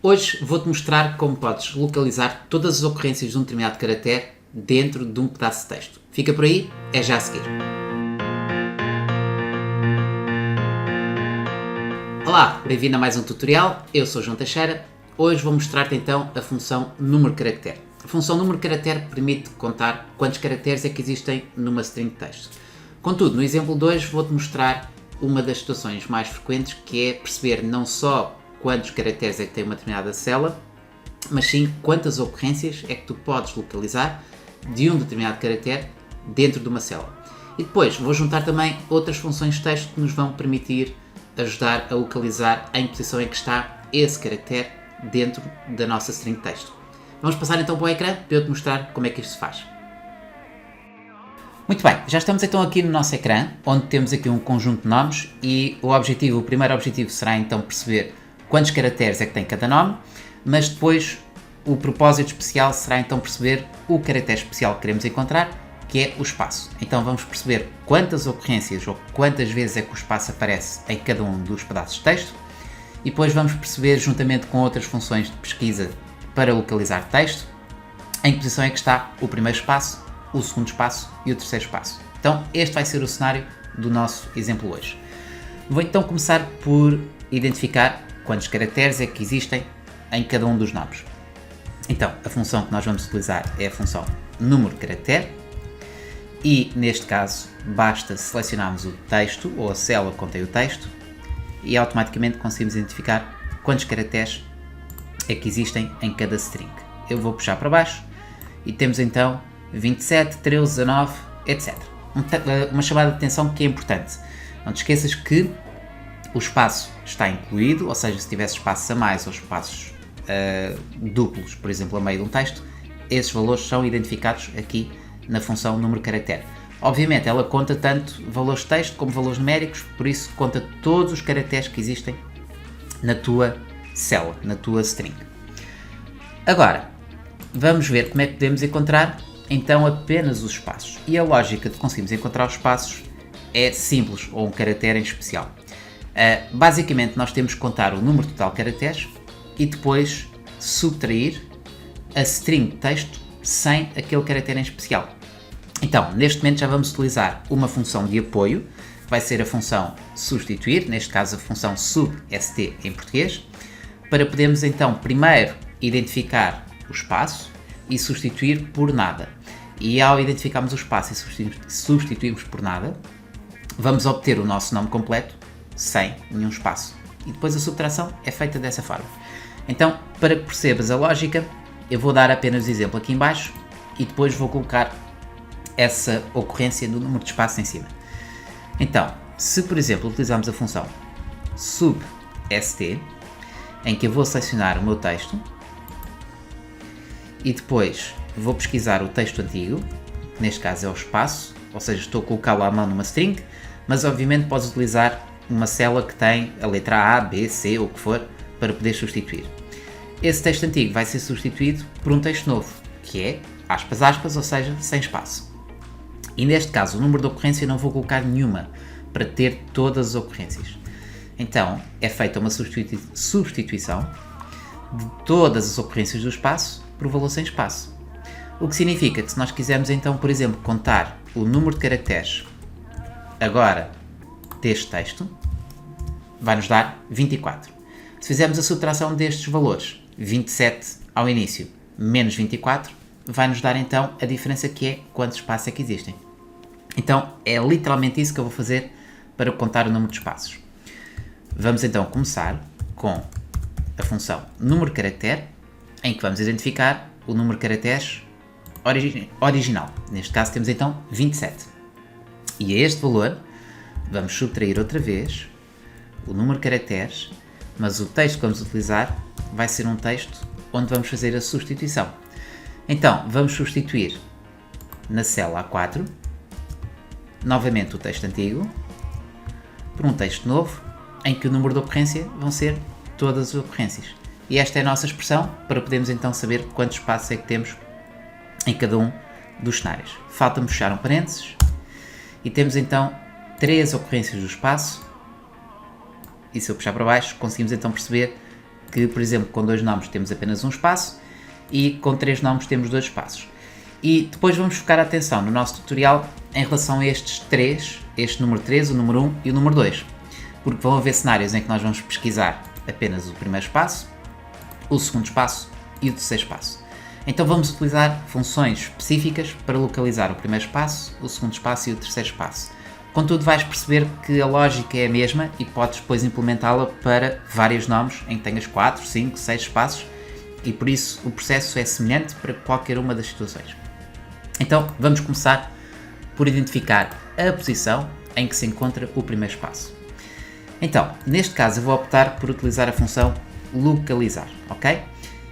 Hoje vou-te mostrar como podes localizar todas as ocorrências de um determinado caractere dentro de um pedaço de texto. Fica por aí, é já a seguir. Olá, bem-vindo a mais um tutorial, eu sou João Teixeira. Hoje vou mostrar-te então a função número caractere. A função número caractere permite contar quantos caracteres é que existem numa string de texto. Contudo, no exemplo de hoje vou-te mostrar uma das situações mais frequentes, que é perceber não só quantos caracteres é que tem uma determinada célula, mas sim quantas ocorrências é que tu podes localizar de um determinado caractere dentro de uma célula. E depois vou juntar também outras funções de texto que nos vão permitir ajudar a localizar em que posição é que está esse caractere dentro da nossa string de texto. Vamos passar então para o ecrã para eu te mostrar como é que isto se faz. Muito bem, já estamos então aqui no nosso ecrã, onde temos aqui um conjunto de nomes e o primeiro objetivo será então perceber quantos caracteres é que tem cada nome, mas depois o propósito especial será então perceber o caractere especial que queremos encontrar, que é o espaço. Então vamos perceber quantas ocorrências ou quantas vezes é que o espaço aparece em cada um dos pedaços de texto e depois vamos perceber, juntamente com outras funções de pesquisa para localizar texto, em que posição é que está o primeiro espaço, o segundo espaço e o terceiro espaço. Então este vai ser o cenário do nosso exemplo hoje. Vou então começar por identificar quantos caracteres é que existem em cada um dos nomes. Então a função que nós vamos utilizar é a função número caractere e neste caso basta selecionarmos o texto ou a célula que contém o texto e automaticamente conseguimos identificar quantos caracteres é que existem em cada string. Eu vou puxar para baixo e temos então 27, 13, 19, etc. Uma chamada de atenção que é importante. Não te esqueças que o espaço está incluído, ou seja, se tivesse espaços a mais ou espaços duplos, por exemplo, a meio de um texto, esses valores são identificados aqui na função número caractere. Obviamente ela conta tanto valores de texto como valores numéricos, por isso conta todos os caracteres que existem na tua célula, na tua string. Agora, vamos ver como é que podemos encontrar então apenas os espaços. E a lógica de conseguirmos encontrar os espaços é simples, ou um caractere em especial. Basicamente nós temos que contar o número total de caracteres e depois subtrair a string de texto sem aquele caractere em especial. Então, neste momento já vamos utilizar uma função de apoio, que vai ser a função substituir, neste caso a função subst em português, para podermos então primeiro identificar o espaço e substituir por nada. E ao identificarmos o espaço e substituirmos por nada, vamos obter o nosso nome completo sem nenhum espaço. E depois a subtração é feita dessa forma. Então, para que percebas a lógica, eu vou dar apenas o exemplo aqui em baixo e depois vou colocar essa ocorrência do número de espaço em cima. Então, se por exemplo utilizarmos a função subst, em que eu vou selecionar o meu texto e depois vou pesquisar o texto antigo, que neste caso é o espaço, ou seja, estou a colocá-lo à mão numa string, mas obviamente podes utilizar uma célula que tem a letra A, B, C ou o que for para poder substituir. Esse texto antigo vai ser substituído por um texto novo, que é aspas, aspas, ou seja, sem espaço. E neste caso o número de ocorrência não vou colocar nenhuma para ter todas as ocorrências. Então é feita uma substituição de todas as ocorrências do espaço por valor sem espaço. O que significa que se nós quisermos então, por exemplo, contar o número de caracteres agora deste texto, vai nos dar 24. Se fizermos a subtração destes valores, 27 ao início menos 24, vai nos dar então a diferença, que é quantos espaços é que existem. Então é literalmente isso que eu vou fazer para contar o número de espaços. Vamos então começar com a função número caractere, em que vamos identificar o número de caracteres original. Neste caso temos então 27. E a este valor vamos subtrair outra vez o número de caracteres, mas o texto que vamos utilizar vai ser um texto onde vamos fazer a substituição. Então vamos substituir na célula A4 novamente o texto antigo por um texto novo, em que o número de ocorrência vão ser todas as ocorrências. E esta é a nossa expressão para podermos então saber quantos espaços é que temos em cada um dos cenários. Falta-me fechar um parênteses e temos então 3 ocorrências do espaço, e se eu puxar para baixo conseguimos então perceber que, por exemplo, com 2 nomes temos apenas um espaço e com 3 nomes temos 2 espaços. E depois vamos focar a atenção no nosso tutorial em relação a estes 3, este número 3, o número 1 e o número 2, porque vão haver cenários em que nós vamos pesquisar apenas o primeiro espaço, o segundo espaço e o terceiro espaço. Então vamos utilizar funções específicas para localizar o primeiro espaço, o segundo espaço e o terceiro espaço. Contudo, vais perceber que a lógica é a mesma e podes depois implementá-la para vários nomes em que tenhas 4, 5, 6 espaços e por isso o processo é semelhante para qualquer uma das situações. Então vamos começar por identificar a posição em que se encontra o primeiro espaço. Então, neste caso eu vou optar por utilizar a função localizar, ok?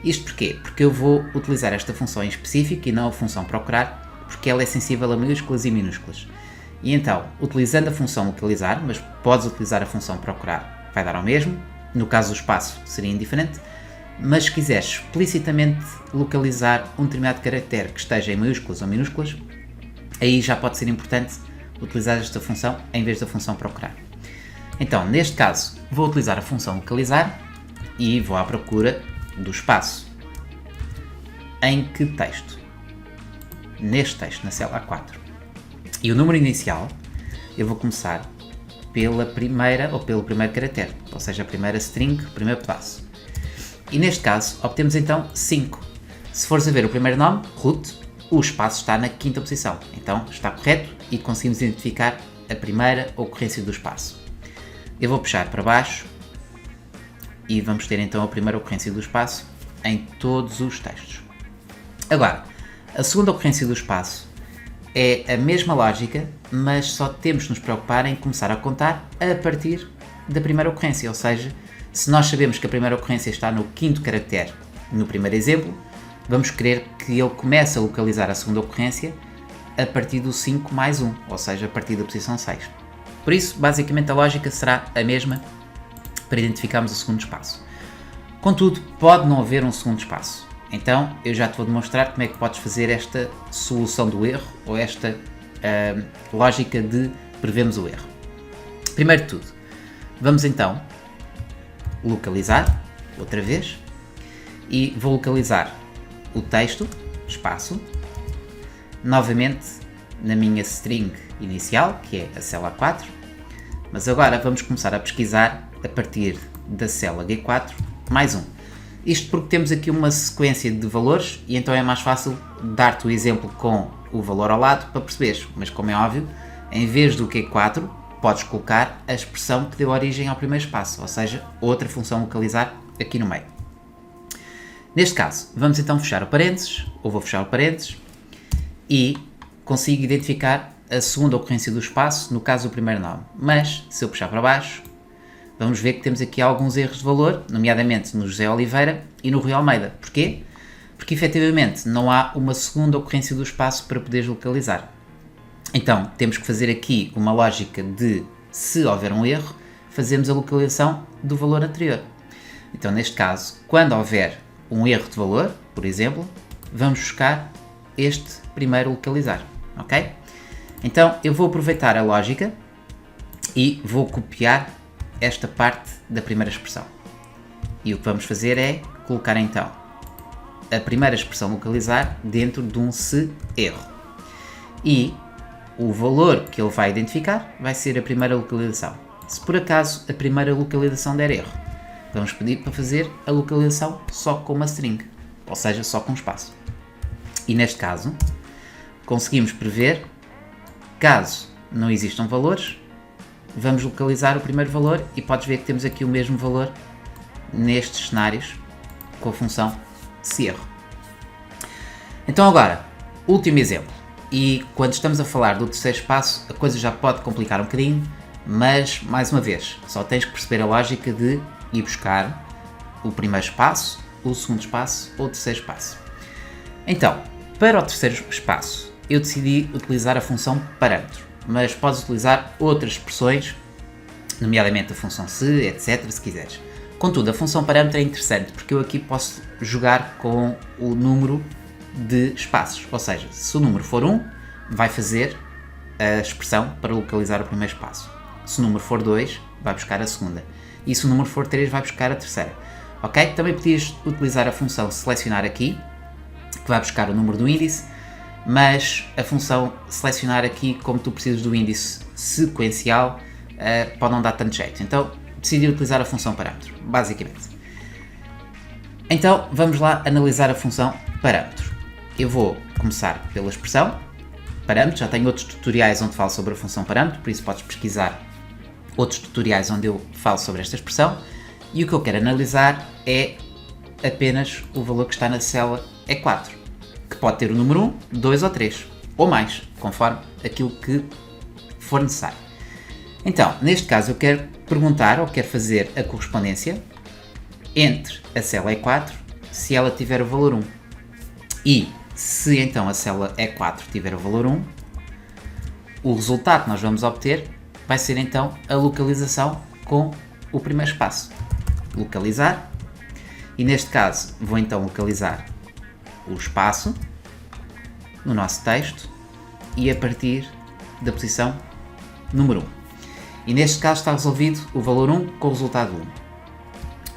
Isto porquê? Porque eu vou utilizar esta função em específico e não a função procurar, porque ela é sensível a maiúsculas e minúsculas. E então, utilizando a função localizar, mas podes utilizar a função procurar, vai dar ao mesmo, no caso do espaço seria indiferente, mas se quiseres explicitamente localizar um determinado caractere que esteja em maiúsculas ou minúsculas, aí já pode ser importante utilizar esta função em vez da função procurar. Então, neste caso, vou utilizar a função localizar e vou à procura do espaço. Em que texto? Neste texto, na célula A4. E o número inicial, eu vou começar pela primeira ou pelo primeiro caractere, ou seja, a primeira string, o primeiro pedaço. E neste caso, obtemos então 5. Se fores a ver o primeiro nome, root, o espaço está na quinta posição. Então está correto e conseguimos identificar a primeira ocorrência do espaço. Eu vou puxar para baixo e vamos ter então a primeira ocorrência do espaço em todos os textos. Agora, a segunda ocorrência do espaço é a mesma lógica, mas só temos de nos preocupar em começar a contar a partir da primeira ocorrência, ou seja, se nós sabemos que a primeira ocorrência está no quinto caractere no primeiro exemplo, vamos querer que ele comece a localizar a segunda ocorrência a partir do 5 mais 1, ou seja, a partir da posição 6. Por isso, basicamente a lógica será a mesma para identificarmos o segundo espaço. Contudo, pode não haver um segundo espaço. Então, eu já te vou demonstrar como é que podes fazer esta solução do erro, ou esta lógica de prevemos o erro. Primeiro de tudo, vamos então localizar, outra vez, e vou localizar o texto, espaço, novamente na minha string inicial, que é a célula A4, mas agora vamos começar a pesquisar a partir da célula G4 mais 1. Isto porque temos aqui uma sequência de valores e então é mais fácil dar-te o exemplo com o valor ao lado para perceberes, mas como é óbvio, em vez do Q4 podes colocar a expressão que deu origem ao primeiro espaço, ou seja, outra função localizar aqui no meio. Neste caso, vamos então fechar o parênteses, ou vou fechar o parênteses, e consigo identificar a segunda ocorrência do espaço, no caso do primeiro nome. Mas, se eu puxar para baixo, vamos ver que temos aqui alguns erros de valor, nomeadamente no José Oliveira e no Rui Almeida. Porquê? Porque efetivamente não há uma segunda ocorrência do espaço para poderes localizar. Então, temos que fazer aqui uma lógica de, se houver um erro, fazemos a localização do valor anterior. Então, neste caso, quando houver um erro de valor, por exemplo, vamos buscar este primeiro localizar, ok? Então, eu vou aproveitar a lógica e vou copiar esta parte da primeira expressão. E o que vamos fazer é colocar então a primeira expressão localizar dentro de um se erro. E o valor que ele vai identificar vai ser a primeira localização. Se por acaso a primeira localização der erro, vamos pedir para fazer a localização só com uma string, ou seja, só com espaço. E neste caso, conseguimos prever, caso não existam valores, vamos localizar o primeiro valor e podes ver que temos aqui o mesmo valor nestes cenários com a função se erro. Então agora, último exemplo. E quando estamos a falar do terceiro espaço, a coisa já pode complicar um bocadinho, mas mais uma vez, só tens que perceber a lógica de ir buscar o primeiro espaço, o segundo espaço ou o terceiro espaço. Então, para o terceiro espaço, eu decidi utilizar a função parâmetro, mas podes utilizar outras expressões, nomeadamente a função se, etc, se quiseres. Contudo, a função parâmetro é interessante porque eu aqui posso jogar com o número de espaços, ou seja, se o número for 1, vai fazer a expressão para localizar o primeiro espaço. Se o número for 2, vai buscar a segunda. E se o número for 3, vai buscar a terceira. ok? Também podias utilizar a função selecionar aqui, que vai buscar o número do índice, mas a função selecionar aqui, como tu precisas do índice sequencial, pode não dar tanto jeito. Então decidi utilizar a função parâmetro, basicamente. Então vamos lá analisar a função parâmetro. Eu vou começar pela expressão parâmetro, já tenho outros tutoriais onde falo sobre a função parâmetro, por isso podes pesquisar outros tutoriais onde eu falo sobre esta expressão, e o que eu quero analisar é apenas o valor que está na célula E4, que pode ter o número 1, 2 ou 3, ou mais, conforme aquilo que for necessário. Então, neste caso eu quero perguntar, ou quero fazer a correspondência entre a célula E4, se ela tiver o valor 1. E se então a célula E4 tiver o valor 1, o resultado que nós vamos obter vai ser então a localização com o primeiro espaço. Localizar, e neste caso vou então localizar o espaço no nosso texto e a partir da posição número 1. E neste caso está resolvido o valor 1 com o resultado 1.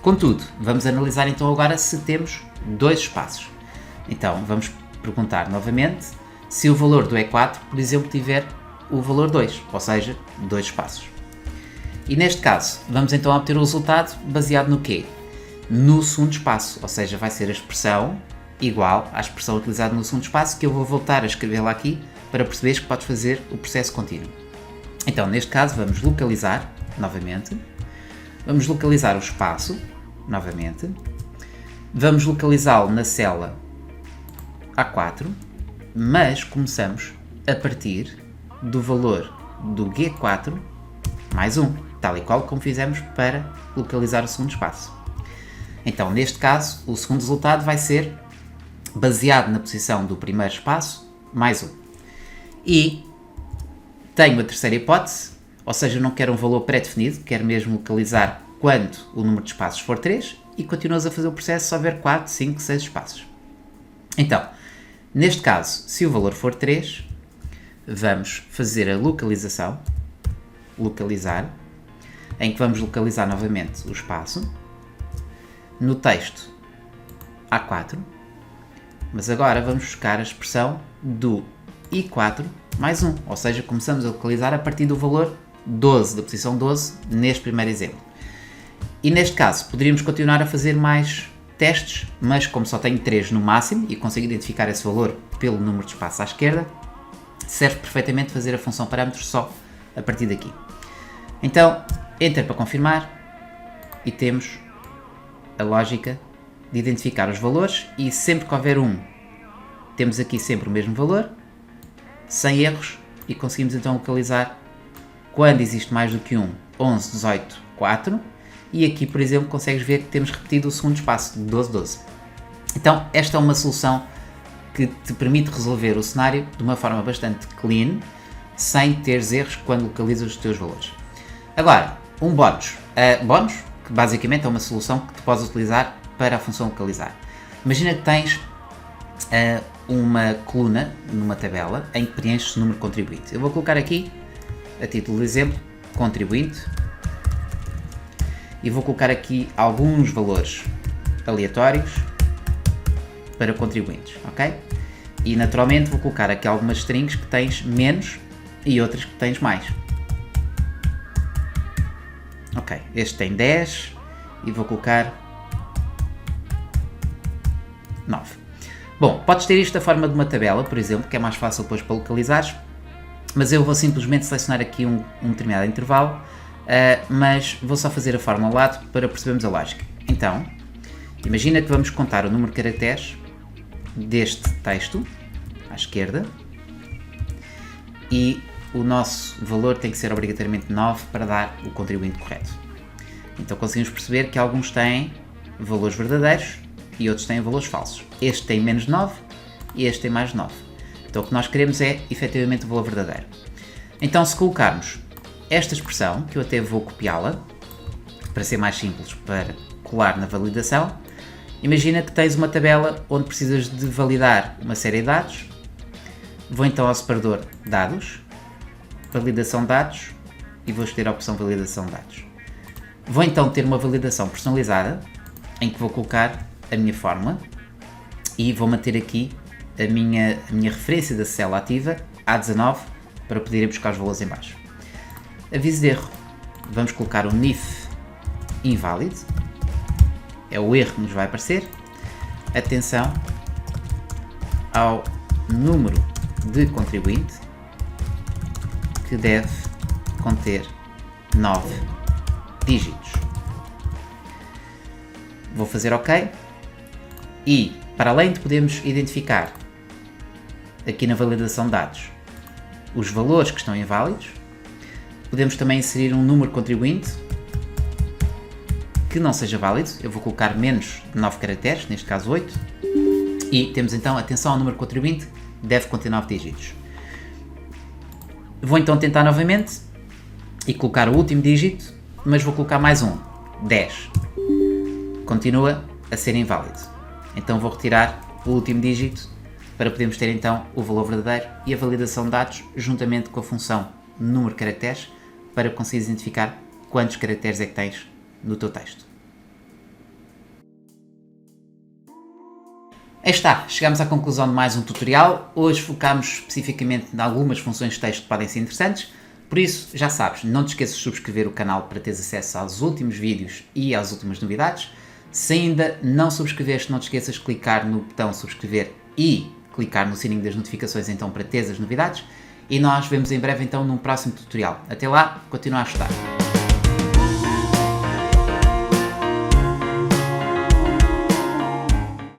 Contudo, vamos analisar então agora se temos dois espaços. Então vamos perguntar novamente se o valor do E4, por exemplo, tiver o valor 2, ou seja, dois espaços. E neste caso, vamos então obter o resultado baseado no quê? No segundo espaço, ou seja, vai ser a expressão igual à expressão utilizada no segundo espaço, que eu vou voltar a escrevê-la aqui para perceberes que podes fazer o processo contínuo. Então, neste caso, vamos localizar novamente, vamos localizar o espaço novamente, vamos localizá-lo na célula A4, mas começamos a partir do valor do G4 mais 1, tal e qual como fizemos para localizar o segundo espaço. Então, neste caso, o segundo resultado vai ser baseado na posição do primeiro espaço mais 1. E tenho a terceira hipótese, ou seja, não quero um valor pré-definido, quero mesmo localizar quando o número de espaços for 3 e continuas a fazer o processo se houver 4, 5, 6 espaços. Então, neste caso, se o valor for 3, vamos fazer a localização, localizar, em que vamos localizar novamente o espaço, no texto A4, mas agora vamos buscar a expressão do I4 mais 1, ou seja, começamos a localizar a partir do valor 12, da posição 12, neste primeiro exemplo. E neste caso, poderíamos continuar a fazer mais testes, mas como só tenho 3 no máximo e consigo identificar esse valor pelo número de espaços à esquerda, serve perfeitamente fazer a função parâmetros só a partir daqui. Então, Enter para confirmar e temos a lógica de identificar os valores e sempre que houver 1, temos aqui sempre o mesmo valor, sem erros, e conseguimos então localizar quando existe mais do que 1, 11, 18, 4, e aqui, por exemplo, consegues ver que temos repetido o segundo espaço, 12, 12. Então, esta é uma solução que te permite resolver o cenário de uma forma bastante clean, sem teres erros quando localizas os teus valores. Agora, um bónus. Bónus, que basicamente é uma solução que tu podes utilizar para a função localizar. Imagina que tens uma coluna numa tabela em que preenches o número de contribuinte. Eu vou colocar aqui, a título de exemplo, contribuinte, e vou colocar aqui alguns valores aleatórios para contribuintes, ok? E naturalmente vou colocar aqui algumas strings que tens menos e outras que tens mais. Ok, este tem 10 e vou colocar 9. Bom, podes ter isto da forma de uma tabela, por exemplo, que é mais fácil depois para localizares, mas eu vou simplesmente selecionar aqui um determinado intervalo, mas vou só fazer a forma ao lado para percebermos a lógica. Então, imagina que vamos contar o número de caracteres deste texto, à esquerda, e o nosso valor tem que ser obrigatoriamente 9 para dar o contribuinte correto. Então conseguimos perceber que alguns têm valores verdadeiros e outros têm valores falsos. Este tem menos 9 e este tem mais 9. Então o que nós queremos é efetivamente o valor verdadeiro. Então se colocarmos esta expressão, que eu até vou copiá-la, para ser mais simples, para colar na validação, imagina que tens uma tabela onde precisas de validar uma série de dados. Vou então ao separador Dados, Validação de Dados, e vou escolher a opção Validação de Dados. Vou então ter uma validação personalizada, em que vou colocar a minha fórmula e vou manter aqui a minha referência da célula ativa, A19, para poder ir buscar os valores em baixo. Aviso de erro, vamos colocar o NIF inválido, é o erro que nos vai aparecer. Atenção ao número de contribuinte, que deve conter 9 dígitos. Vou fazer OK e, para além de podermos identificar aqui na validação de dados os valores que estão inválidos, podemos também inserir um número contribuinte que não seja válido. Eu vou colocar menos de 9 caracteres, neste caso 8, e temos então, atenção ao número contribuinte, deve conter 9 dígitos. Vou então tentar novamente e colocar o último dígito, mas vou colocar mais um, 10. Continua a ser inválido. Então vou retirar o último dígito para podermos ter então o valor verdadeiro e a validação de dados juntamente com a função número de caracteres para conseguir identificar quantos caracteres é que tens no teu texto. Aí está, chegamos à conclusão de mais um tutorial. Hoje focámos especificamente em algumas funções de texto que podem ser interessantes. Por isso, já sabes, não te esqueças de subscrever o canal para teres acesso aos últimos vídeos e às últimas novidades. Se ainda não subscreveste, não te esqueças de clicar no botão subscrever e clicar no sininho das notificações então para teres as novidades. E nós vemos em breve então num próximo tutorial. Até lá, continua a estudar.